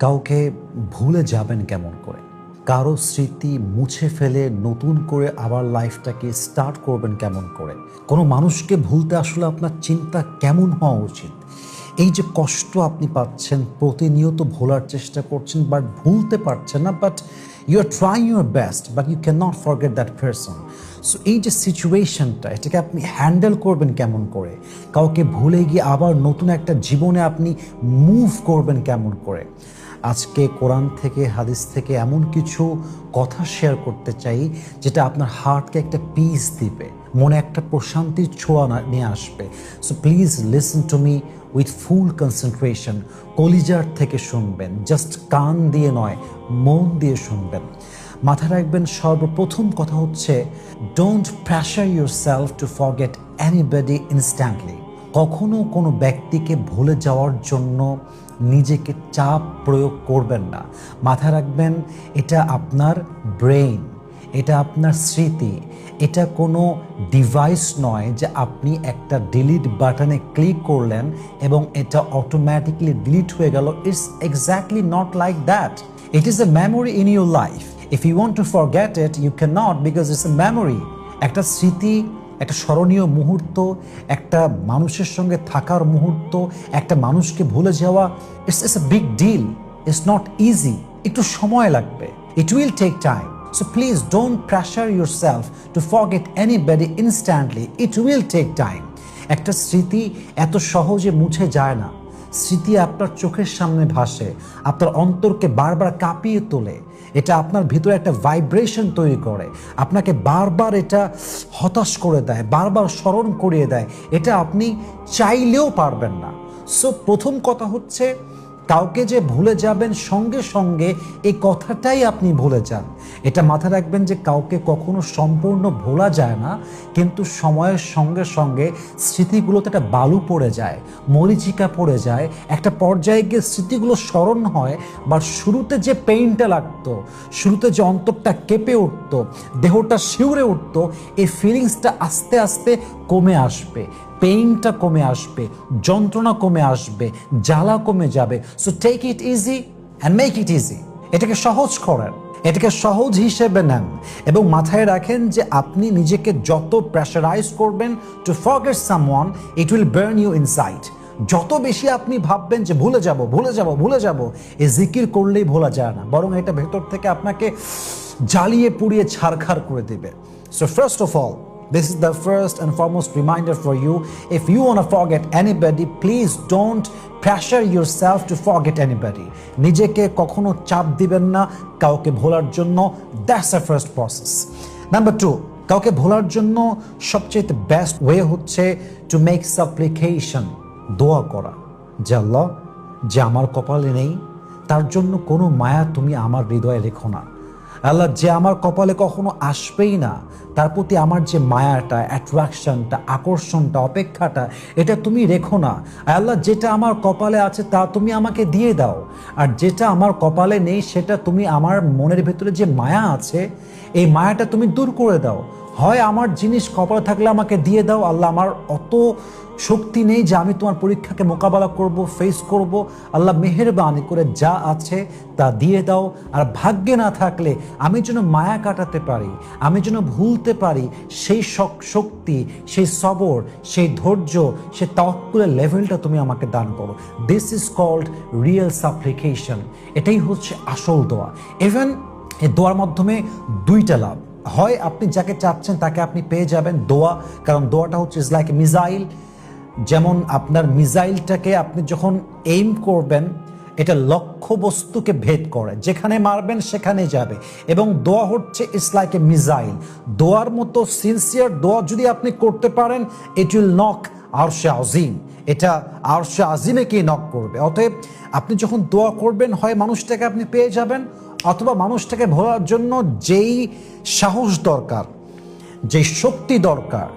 কাউকে ভুলে যাবেন কেমন করে? কারো স্মৃতি মুছে ফেলে নতুন করে আবার লাইফটাকে স্টার্ট করবেন কেমন করে? কোনো মানুষকে ভুলতে আসলে আপনার চিন্তা কেমন হওয়া উচিত? এই যে কষ্ট আপনি পাচ্ছেন, প্রতিনিয়ত ভোলার চেষ্টা করছেন বাট ভুলতে পারছেন না, but you are trying your best but you can not forget that person. So এই যে সিচুয়েশনটা, এটাকে আপনি হ্যান্ডেল করবেন কেমন করে? কাউকে ভুলে গিয়ে আবার নতুন একটা জীবনে আপনি মুভ করবেন কেমন করে? আজকে কোরআন থেকে, হাদিস থেকে এমন কিছু কথা শেয়ার করতে চাই যেটা আপনার হার্টকে একটা পিস দিবে, মনে একটা প্রশান্তির ছোঁয়া নিয়ে আসবে। So please listen to me with full concentration. কলিজার থেকে শুনবেন, জাস্ট কান দিয়ে নয়, মন দিয়ে শুনবেন। মাথায় রাখবেন, সর্বপ্রথম কথা হচ্ছে, don't pressure yourself to forget anybody instantly. কখনো কোনো ব্যক্তিকে ভুলে যাওয়ার জন্য নিজেকে চাপ প্রয়োগ করবেন না। মাথায় রাখবেন, এটা আপনার ব্রেইন, এটা আপনার স্মৃতি, এটা কোনো ডিভাইস নয় যে আপনি একটা ডিলিট বাটনে ক্লিক করলেন এবং এটা অটোমেটিকলি ডিলিট হয়ে গেল। It's exactly not like that. It is a memory in your life. If you want to forget it, you can not, because it's a memory. একটা স্মৃতি, একটা স্মরণীয় মুহূর্ত, একটা মানুষের সঙ্গে থাকার মুহূর্ত, একটা মানুষকে ভুলে যাওয়া, it's a big deal. It's not easy. একটু সময় লাগবে। It will take time. So please don't pressure yourself to forget anybody instantly. It will take time. একটা স্মৃতি এত সহজে মুছে যায় না। স্মৃতি আপনার চোখের সামনে ভাসে, আপনার অন্তরকে বারবার কাঁপিয়ে তোলে। এটা আপনার ভিতরে একটা ভাইব্রেশন তৈরি করে, আপনাকে বারবার এটা হতাশ করে দেয়, বারবার স্মরণ করিয়ে দেয়। এটা আপনি চাইলেও পারবেন না। সো প্রথম কথা হচ্ছে, কাউকে যে ভুলে যাবেন সঙ্গে সঙ্গে এই কথাটাই আপনি ভুলে যান। এটা মাথায় রাখবেন যে কাউকে কখনো সম্পূর্ণ ভোলা যায় না, কিন্তু সময়ের সঙ্গে সঙ্গে স্মৃতিগুলোতে একটা বালু পড়ে যায়, মরিচিকা পড়ে যায়। একটা পর্যায়ে গিয়ে স্মৃতিগুলো স্মরণ হয়, বা শুরুতে যে পেইনটা লাগতো, শুরুতে যে অন্তরটা কেঁপে উঠতো, দেহটা শিউরে উঠতো, এই ফিলিংসটা আস্তে আস্তে কমে আসবে, পেইনটা কমে আসবে, যন্ত্রণা কমে আসবে, জ্বালা কমে যাবে। So take it easy and make it easy. এটাকে সহজ করেন, এটাকে সহজ হিসেবে নেন, এবং মাথায় রাখেন যে আপনি নিজেকে যত প্রেশারাইজ করবেন to forget someone, it will burn you inside. যত বেশি আপনি ভাববেন যে ভুলে যাব ভুলে যাব ভুলে যাব, এই জিকির করলেই ভোলা যায় না, বরং এটা ভেতর থেকে আপনাকে জ্বালিয়ে পুড়িয়ে ছারখার করে দেবে। So first of all, this is the first and foremost reminder for you. If you want to forget anybody, please don't pressure yourself to forget anybody. নিজেকে কখনো চাপ দিবেন না কাউকে ভোলার জন্য। That's the first process. Number 2, কাউকে ভোলার জন্য সবচেয়ে বেস্ট ওয়ে হচ্ছে to make supplication, দোয়া করা। যে আল্লাহ, যে আমার কপালে নেই তার জন্য কোনো মায়া তুমি আমার হৃদয়ে রেখো না। আল্লাহ, যে আমার কপালে কখনো আসবেই না তার প্রতি আমার যে মায়াটা, অ্যাট্রাকশনটা, আকর্ষণটা, অপেক্ষাটা, এটা তুমি রেখো না। আল্লাহ, যেটা আমার কপালে আছে তা তুমি আমাকে দিয়ে দাও, আর যেটা আমার কপালে নেই সেটা তুমি আমার মনের ভেতরে যে মায়া আছে এই মায়াটা তুমি দূর করে দাও। হয় আমার জিনিস কপালে থাকলে আমাকে দিয়ে দাও আল্লাহ, আমার অত শক্তি নেই যে আমি তোমার পরীক্ষাকে মোকাবেলা করব, ফেস করব। আল্লাহ, মেহেরবানি করে যা আছে তা দিয়ে দাও। আর ভাগ্যে না থাকলে আমি যেন মায়া কাটাতে পারি, আমি যেন ভুলতে পারি, সেই শক্তি, সেই সবর, সেই ধৈর্য, সেই তাওয়াক্কুলের লেভেলটা তুমি আমাকে দান করো। This is called real supplication. এটাই হচ্ছে আসল দোয়া। ইভেন এই দোয়ার মাধ্যমে দুইটা লাভ হয়, আপনি যাকে চাচ্ছেন তাকে আপনি পেয়ে যাবেন দোয়া, কারণ দোয়াটা হচ্ছে ইজ লাইক এ মিসাইল। যেমন আপনার মিসাইলটাকে আপনি যখন এইম করবেন, এটা লক্ষ্যবস্তুকে ভেদ করে, যেখানে মারবেন সেখানে যাবে। এবং দোয়া হচ্ছে ইটস লাইক এ মিসাইল। দোয়ার মতো সিনসিয়ার দোয়া যদি আপনি করতে পারেন, ইট উইল নক আরশে আজিম। এটা আরশে আজিমেকেই নক করবে। অতএব আপনি যখন দোয়া করবেন, হয় মানুষটাকে আপনি পেয়ে যাবেন, অথবা মানুষটাকে ভোলার জন্য যেই সাহস দরকার, যে শক্তি দরকার,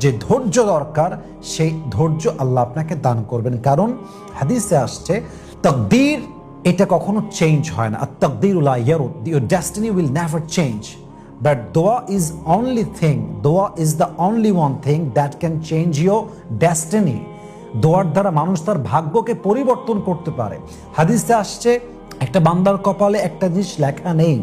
যে ধৈর্য দরকার, সেই ধৈর্য আল্লাহ আপনাকে দান করবেন। কারণ হাদিসে আসছে, তাকদীর এটা কখনো চেঞ্জ হয় না। আর তাকদীরু লা ইয়ারুদ, your destiny will never change. But দোয়া ইজ অনলি থিং, দোয়া is the only one thing that can change your destiny. দোয়ার দ্বারা মানুষ তার ভাগ্যকে পরিবর্তন করতে পারে। হাদিসে আসছে, একটা বান্দার কপালে একটা জিনিস লেখা নেই,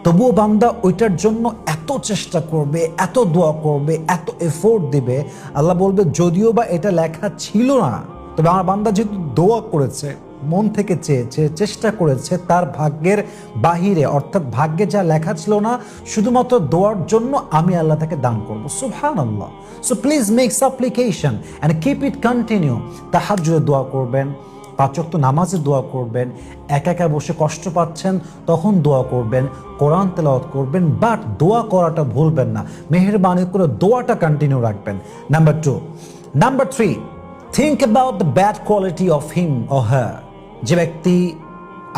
তবুও বান্দা ওইটার জন্য এত চেষ্টা করবে, এত দোয়া করবে, এত এফোর্ট দিবে। আল্লাহ বলবে যদিও বা এটা লেখা ছিল না, তবে আমার বান্দা যেহেতু দোয়া করেছে, মন থেকে চেয়েছে, চেষ্টা করেছে, তার ভাগ্যের বাহিরে অর্থাৎ ভাগ্যে যা লেখা ছিল না, শুধুমাত্র দোয়ার জন্য আমি আল্লাহ তাকে দান করবো। সুবহানাল্লাহ। So please make supplication and keep it continue. তাহাজ্জুদে দোয়া করবেন, 5 ওয়াক্ত নামাজে দোয়া করবেন, একা একা বসে কষ্ট পাচ্ছেন তখন দোয়া করবেন, কোরআন তেলাওয়াত করবেন, বাট দোয়া করাটা ভুলবেন না। মেহেরবানি করে দোয়াটা কন্টিনিউ রাখবেন। Number 2। Number 3, think about the bad quality of him or her. যে ব্যক্তি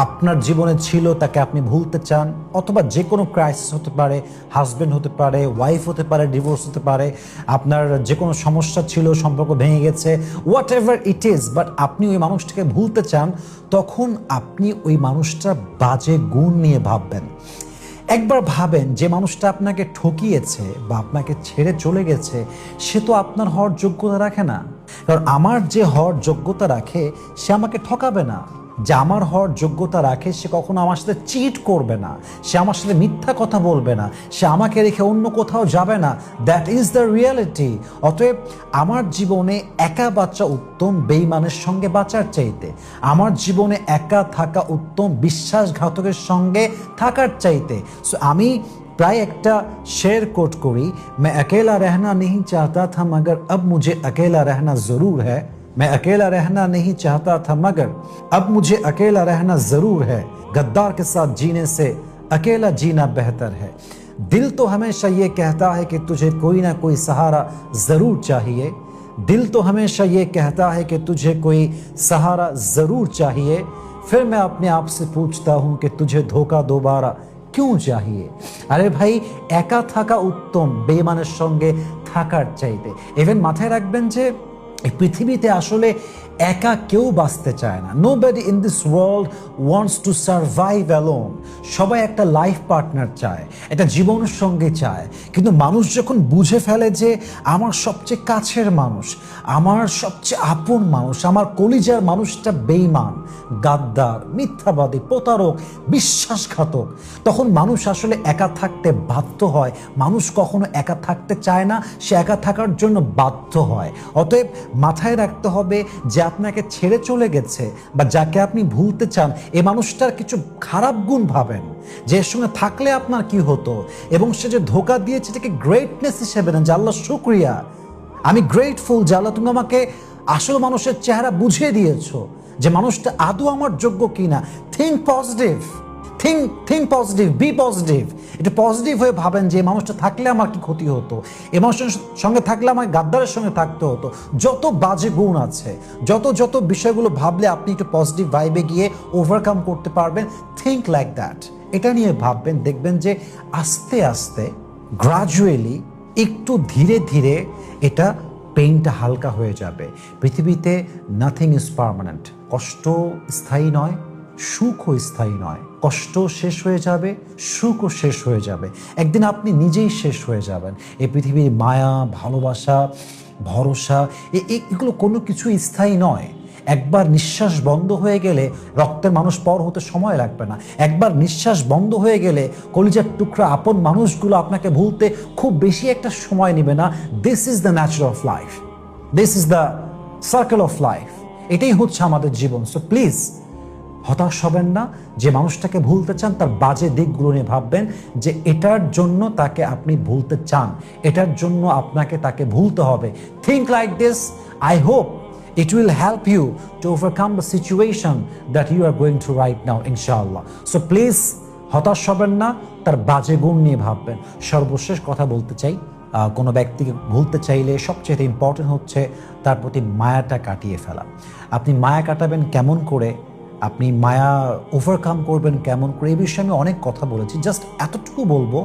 আপনার জীবনে ছিল তাকে আপনি ভুলতে চান, অথবা যে কোনো ক্রাইসিস হতে পারে, হাজব্যান্ড হতে পারে, ওয়াইফ হতে পারে, ডিভোর্স হতে পারে, আপনার যে কোনো সমস্যা ছিল, সম্পর্ক ভেঙে গেছে, what ever it is, but আপনি ওই মানুষটাকে ভুলতে চান, তখন আপনি ওই মানুষটার বাজে গুণ নিয়ে ভাববেন। একবার ভাবেন যে মানুষটা আপনাকে ঠকিয়েছে বা আপনাকে ছেড়ে চলে গেছে, সে তো আপনার হওয়ার যোগ্যতা রাখে না। কারণ আমার যে হওয়ার যোগ্যতা রাখে সে আমাকে ঠকাবে না, যে আমার হওয়ার যোগ্যতা রাখে সে কখনো আমার সাথে চিট করবে না, সে আমার সাথে মিথ্যা কথা বলবে না, সে আমাকে রেখে অন্য কোথাও যাবে না। That is the reality. অতএব আমার জীবনে একা বাঁচা উত্তম বেঈমানের সঙ্গে বাঁচার চাইতে, আমার জীবনে একা থাকা উত্তম বিশ্বাসঘাতকের সঙ্গে থাকার চাইতে। সো আমি প্রায় একটা শের কোট করি, मैं अकेला रहना नहीं चाहता था मगर अब मुझे अकेला रहना जरूर है, मैं अकेला रहना नहीं चाहता था मगर अब मुझे अकेला रहना जरूर है, गद्दार के साथ जीने से अकेला जीना बेहतर है। दिल तो हमेशा ये कहता है कि तुझे कोई ना कोई सहारा जरूर चाहिए, दिल तो हमेशा ये कहता है कि तुझे कोई सहारा जरूर चाहिए, फिर मैं अपने आप से पूछता हूँ कि तुझे धोखा दोबारा क्यों चाहिए। আরে ভাই, একা থাকা উত্তম বেঈমানের সঙ্গে থাকার চাইতে। ইভেন মাথায় রাখবেন যে এই পৃথিবীতে আসলে একা কেউ বাঁচতে চায় না। Nobody in this world wants to survive alone. সবাই একটা লাইফ পার্টনার চায়, একটা জীবনের সঙ্গে চায়। কিন্তু মানুষ যখন বুঝে ফেলে যে আমার সবচেয়ে কাছের মানুষ, আমার সবচেয়ে আপন মানুষ, আমার কলিজার মানুষটা বেঈমান, গাদ্দার, মিথ্যাবাদী, প্রতারক, বিশ্বাসঘাতক, তখন মানুষ আসলে একা থাকতে বাধ্য হয়। মানুষ কখনো একা থাকতে চায় না, সে একা থাকার জন্য বাধ্য হয়। অতএব মাথায় রাখতে হবে যে আপনাকে ছেড়ে চলে গেছে বা যাকে আপনি ভুলতে চান, এই মানুষটার কিছু খারাপ গুণ ভাবেন, যে এর সঙ্গে থাকলে আপনার কি হতো, এবং সে যে ধোঁকা দিয়েছে এটাকে গ্রেটনেস হিসেবে নেন, যে আল্লাহ শুকরিয়া, আমি গ্রেটফুল যে আল্লাহ তুমি আমাকে আসল মানুষের চেহারা বুঝিয়ে দিয়েছো, যে মানুষটা আদৌ আমার যোগ্য কিনা। Think positive, think positive, be positive. এটা পজিটিভ হয়ে ভাবেন যে এই মানুষটা থাকলে আমার কি ক্ষতি হতো, এই মানুষটার সঙ্গে থাকলে আমার গাদ্দারের সঙ্গে থাকতে হতো। যত বাজে গুণ আছে, যত বিষয়গুলো ভাবলে আপনি একটু পজিটিভ ভাইবে গিয়ে ওভারকাম করতে পারবেন, থিঙ্ক লাইক দ্যাট। এটা নিয়ে ভাববেন, দেখবেন যে আস্তে আস্তে গ্রাজুয়ালি, একটু ধীরে ধীরে এটা পেইনটা হালকা হয়ে যাবে। পৃথিবীতে নাথিং ইজ পার্মানেন্ট। কষ্ট স্থায়ী নয়, সুখও স্থায়ী নয়। কষ্ট শেষ হয়ে যাবে, সুখও শেষ হয়ে যাবে, একদিন আপনি নিজেই শেষ হয়ে যাবেন। এই পৃথিবীর মায়া, ভালোবাসা, ভরসা, এগুলো কোনো কিছু স্থায়ী নয়। একবার নিঃশ্বাস বন্ধ হয়ে গেলে রক্তের মানুষ পর হতে সময় লাগবে না। একবার নিঃশ্বাস বন্ধ হয়ে গেলে কলিজার টুকরা আপন মানুষগুলো আপনাকে ভুলতে খুব বেশি একটা সময় নেবে না। This is the Nature of life, this is the circle of life. এটাই হচ্ছে আমাদের জীবন। সো প্লিজ হতাশ হবেন না। যে মানুষটাকে ভুলতে চান তার বাজে দিকগুলো নিয়ে ভাববেন, যে এটার জন্য তাকে আপনি ভুলতে চান, এটার জন্য আপনাকে তাকে ভুলতে হবে। Think like this. I hope it will help you to overcome the situation that you are going through right now, inshallah. So please হতাশ হবেন না, তার বাজে গুণ নিয়ে ভাববেন। সর্বশেষ কথা বলতে চাই, কোনো ব্যক্তিকে ভুলতে চাইলে সবচেয়ে ইম্পর্টেন্ট হচ্ছে তার প্রতি মায়াটা কাটিয়ে ফেলা। আপনি মায়া কাটাবেন কেমন করে, আপনি মায়া ওভারকাম করবেন কেমন করে, এই বিষয়ে আমি অনেক কথা বলেছি। জাস্ট এতটুকু বলবো,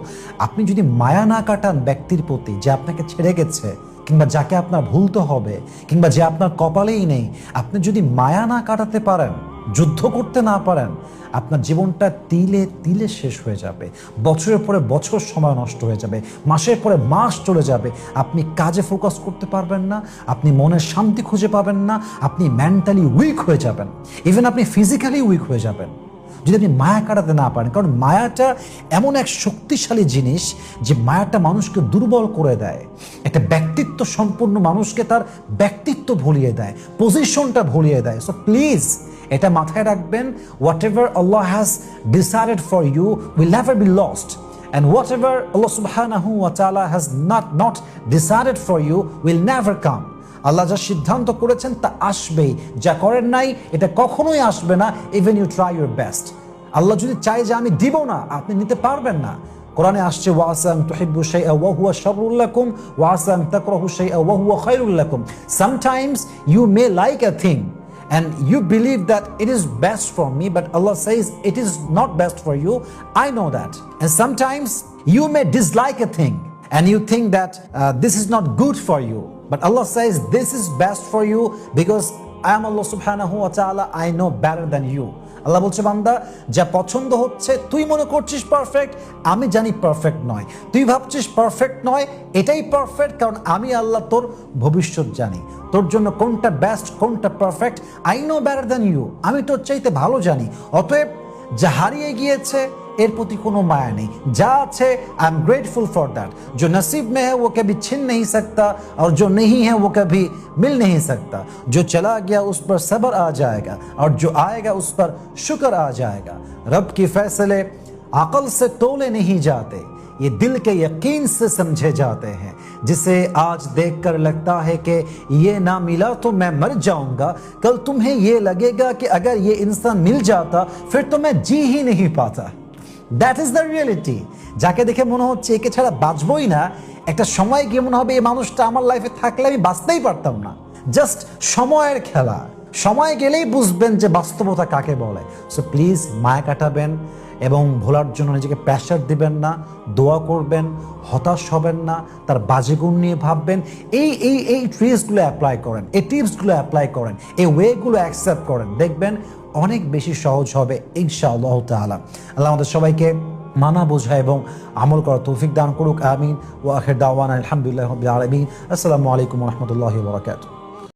আপনি যদি মায়া না কাটান ব্যক্তির প্রতি যে আপনাকে ছেড়ে গেছে, কিংবা যাকে আপনার ভুলতে হবে, কিংবা যে আপনার কপালেই নেই, আপনি যদি মায়া না কাটাতে পারেন, যুদ্ধ করতে না পারেন, আপনার জীবনটা তিলে তিলে শেষ হয়ে যাবে। বছরের পরে বছর সময় নষ্ট হয়ে যাবে, মাসের পরে মাস চলে যাবে। আপনি কাজে ফোকাস করতে পারবেন না, আপনি মনের শান্তি খুঁজে পাবেন না, আপনি মেন্টালি উইক হয়ে যাবেন, ইভেন আপনি ফিজিক্যালি উইক হয়ে যাবেন। যদি আপনি মায়া কাটাতে না পারেন। কারণ মায়াটা এমন এক শক্তিশালী জিনিস যে মায়াটা মানুষকে দুর্বল করে দেয়, একটা ব্যক্তিত্ব সম্পন্ন মানুষকে তার ব্যক্তিত্ব ভুলিয়ে দেয়, পজিশনটা ভুলিয়ে দেয়। সো প্লিজ এটা মাথায় রাখবেন, whatever Allah has decided for you will never be lost, and whatever Allah subhanahu wa ta'ala has not decided for you will never come. আল্লাহ যা সিদ্ধান্ত করেছেন তা আসবেই, যা করেন নাই এটা কখনোই আসবে না, even you try your best. আল্লাহ যদি চায় যে আমি দিব না, আপনি নিতে পারবেন না। কোরআনে আসছে ওয়াসা আন তুহিব্বু শাইআ ওয়া হুয়া শাররুল লাকুম ওয়াসা আন তাকরাহু শাইআ ওয়া হুয়া খায়রুল লাকুম। Sometimes you may like a thing and you believe that it is best for me, but Allah says it is not best for you. I know that. And sometimes you may dislike a thing and you think that this is not good for you, but Allah says this is best for you because I am Allah subhanahu wa ta'ala, I know better than you. আল্লাহ বলছে, বান্দা যা পছন্দ হচ্ছে তুই মনে করছিস perfect, আমি জানি পারফেক্ট নয়। তুই ভাবছিস পারফেক্ট নয়, এটাই পারফেক্ট, কারণ আমি আল্লাহ তোর ভবিষ্যৎ জানি। তোর জন্য কোনটা বেস্ট, কোনটা perfect, I know better than you, আমি তোর চাইতে ভালো জানি। অতএব যা হারিয়ে গিয়েছে এর প্রতি কোনো মায়া নেই, যা আছে I am grateful for that. जो नसीब में है वो कभी छिन नहीं सकता और जो नहीं है वो कभी मिल नहीं सकता। जो चला गया उस पर सब्र आ जाएगा और जो आएगा उस पर शुक्र आ जाएगा। रब के फैसले अकल से तोले नहीं जाते, ये दिल के यकीन से समझे जाते हैं। जिसे आज देखकर लगता है कि ये ना मिला तो मैं मर जाऊंगा, कल तुम्हें ये लगेगा कि अगर ये इंसान मिल जाता फिर तो मैं जी ही नहीं पाता। That is the reality. যাকে দেখে মনে হচ্ছে একে ছাড়া বাঁচবই না, একটা সময় গিয়ে মনে হবে এই মানুষটা আমার লাইফে থাকলে আমি বাঁচতেই পারতাম না। জাস্ট সময়ের খেলা, সময় গেলেই বুঝবেন যে বাস্তবতা কাকে বলে। সো প্লিজ মায়া কাটাবেন এবং ভোলার জন্য নিজেকে প্রেশার দিবেন না, দোয়া করবেন, হতাশ হবেন না, তার বাজে গুণ নিয়ে ভাববেন। এই ট্রিক্সগুলো অ্যাপ্লাই করেন, এই টিপসগুলো অ্যাপ্লাই করেন, এই ওয়েগুলো অ্যাকসেপ্ট করেন, দেখবেন অনেক বেশি সহজ হবে ইনশাআল্লাহ তাআলা। আল্লাহ আমাদের সবাইকে মানা বোঝা এবং আমল করার তৌফিক দান করুক, আমিন। ওয়া আখির দাওয়ানা আলহামদুলিল্লাহি রাব্বিল আলামিন। আসসালামু আলাইকুম ওয়া রাহমাতুল্লাহি ওয়া বারাকাতুহু।